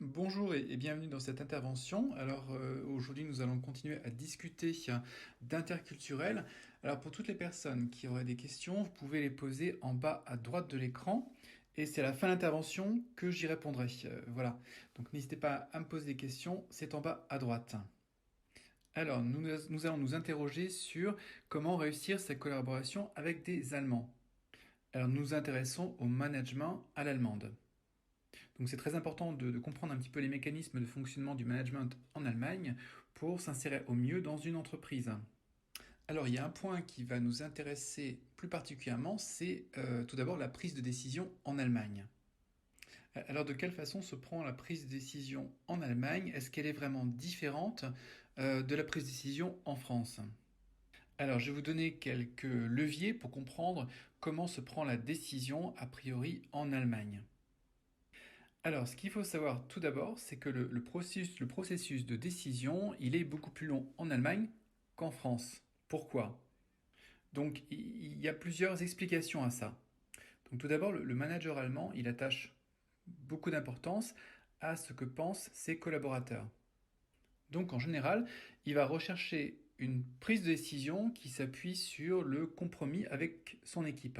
Bonjour et bienvenue dans cette intervention. Aujourd'hui nous allons continuer à discuter d'interculturel. Alors pour toutes les personnes qui auraient des questions, vous pouvez les poser en bas à droite de l'écran et c'est à la fin de l'intervention que j'y répondrai. Voilà. Donc n'hésitez pas à me poser des questions, c'est en bas à droite. Alors nous allons nous interroger sur comment réussir sa collaboration avec des Allemands. Alors nous nous intéressons au management à l'allemande. Donc c'est très important de comprendre un petit peu les mécanismes de fonctionnement du management en Allemagne pour s'insérer au mieux dans une entreprise. Alors il y a un point qui va nous intéresser plus particulièrement, c'est tout d'abord la prise de décision en Allemagne. Alors de quelle façon se prend la prise de décision en Allemagne? Est-ce qu'elle est vraiment différente de la prise de décision en France? Alors je vais vous donner quelques leviers pour comprendre comment se prend la décision a priori en Allemagne. Alors, ce qu'il faut savoir tout d'abord, c'est que le processus de décision, il est beaucoup plus long en Allemagne qu'en France. Pourquoi? Donc, il y a plusieurs explications à ça. Donc, tout d'abord, le manager allemand, il attache beaucoup d'importance à ce que pensent ses collaborateurs. Donc, en général, il va rechercher une prise de décision qui s'appuie sur le compromis avec son équipe.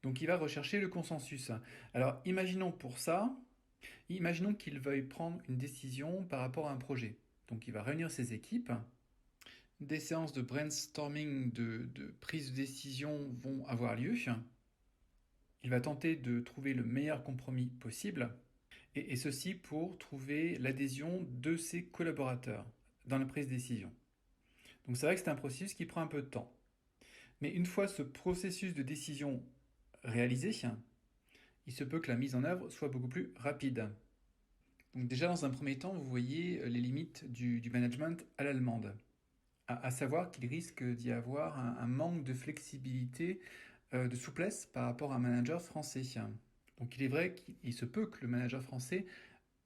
Donc, il va rechercher le consensus. Alors, imaginons qu'il veuille prendre une décision par rapport à un projet. Donc il va réunir ses équipes. Des séances de brainstorming, de prise de décision vont avoir lieu. Il va tenter de trouver le meilleur compromis possible. Et ceci pour trouver l'adhésion de ses collaborateurs dans la prise de décision. Donc c'est vrai que c'est un processus qui prend un peu de temps. Mais une fois ce processus de décision réalisé, il se peut que la mise en œuvre soit beaucoup plus rapide. Donc déjà, dans un premier temps, vous voyez les limites du management à l'allemande. À savoir qu'il risque d'y avoir un manque de flexibilité, de souplesse par rapport à un manager français. Donc il est vrai qu'il se peut que le manager français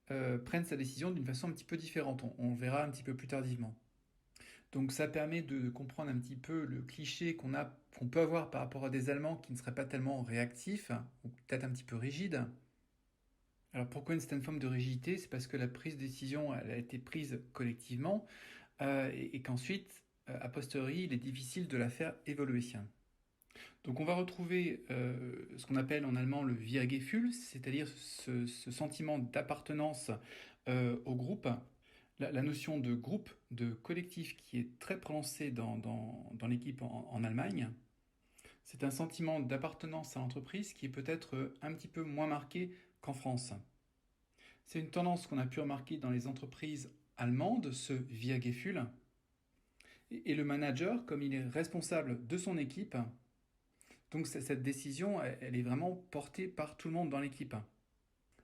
prenne sa décision d'une façon un petit peu différente. On le verra un petit peu plus tardivement. Donc ça permet de comprendre un petit peu le cliché qu'on peut avoir par rapport à des Allemands qui ne seraient pas tellement réactifs, ou peut-être un petit peu rigides. Alors pourquoi une certaine forme de rigidité? C'est parce que la prise de décision, elle a été prise collectivement et qu'ensuite, a posteriori, il est difficile de la faire évoluer. Donc on va retrouver ce qu'on appelle en allemand le Wir-Gefühl, c'est-à-dire ce sentiment d'appartenance au groupe, la notion de groupe, de collectif qui est très prononcée dans l'équipe en Allemagne. C'est un sentiment d'appartenance à l'entreprise qui est peut-être un petit peu moins marqué qu'en France. C'est une tendance qu'on a pu remarquer dans les entreprises allemandes, ce Wir-Gefühl. Et le manager, comme il est responsable de son équipe, donc cette décision, elle est vraiment portée par tout le monde dans l'équipe.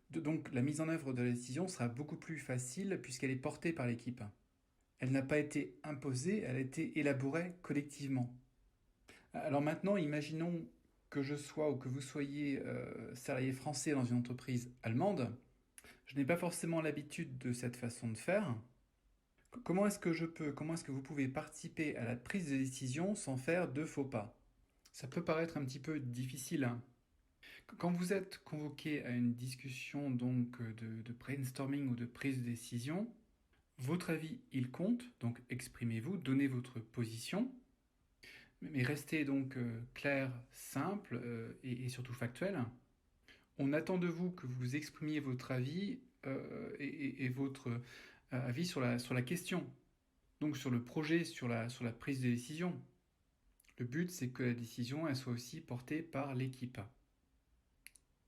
Donc la mise en œuvre de la décision sera beaucoup plus facile puisqu'elle est portée par l'équipe. Elle n'a pas été imposée, elle a été élaborée collectivement. Alors maintenant, imaginons que je sois ou que vous soyez salarié français dans une entreprise allemande. Je n'ai pas forcément l'habitude de cette façon de faire. Comment est-ce que vous pouvez participer à la prise de décision sans faire de faux pas? Ça peut paraître un petit peu difficile, hein. Quand vous êtes convoqué à une discussion donc de brainstorming ou de prise de décision, votre avis il compte, donc exprimez-vous, donnez votre position, mais restez donc clair, simple et surtout factuel. On attend de vous que vous exprimiez votre avis et votre avis sur la question, donc sur le projet, sur la prise de décision. Le but, c'est que la décision elle soit aussi portée par l'équipe.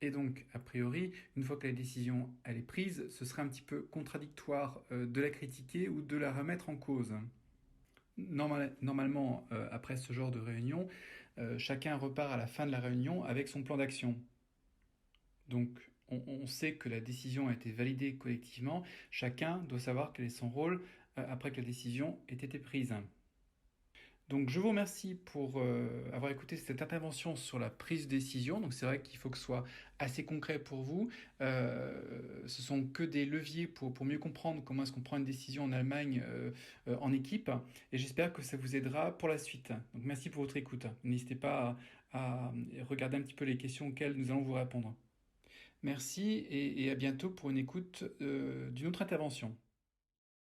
Et donc, a priori, une fois que la décision elle est prise, ce serait un petit peu contradictoire de la critiquer ou de la remettre en cause. Normalement, après ce genre de réunion, chacun repart à la fin de la réunion avec son plan d'action. Donc, on sait que la décision a été validée collectivement. Chacun doit savoir quel est son rôle après que la décision ait été prise. Donc je vous remercie pour avoir écouté cette intervention sur la prise de décision. Donc c'est vrai qu'il faut que ce soit assez concret pour vous. Ce sont que des leviers pour mieux comprendre comment est-ce qu'on prend une décision en Allemagne en équipe. Et j'espère que ça vous aidera pour la suite. Donc merci pour votre écoute. N'hésitez pas à regarder un petit peu les questions auxquelles nous allons vous répondre. Merci et à bientôt pour une écoute d'une autre intervention.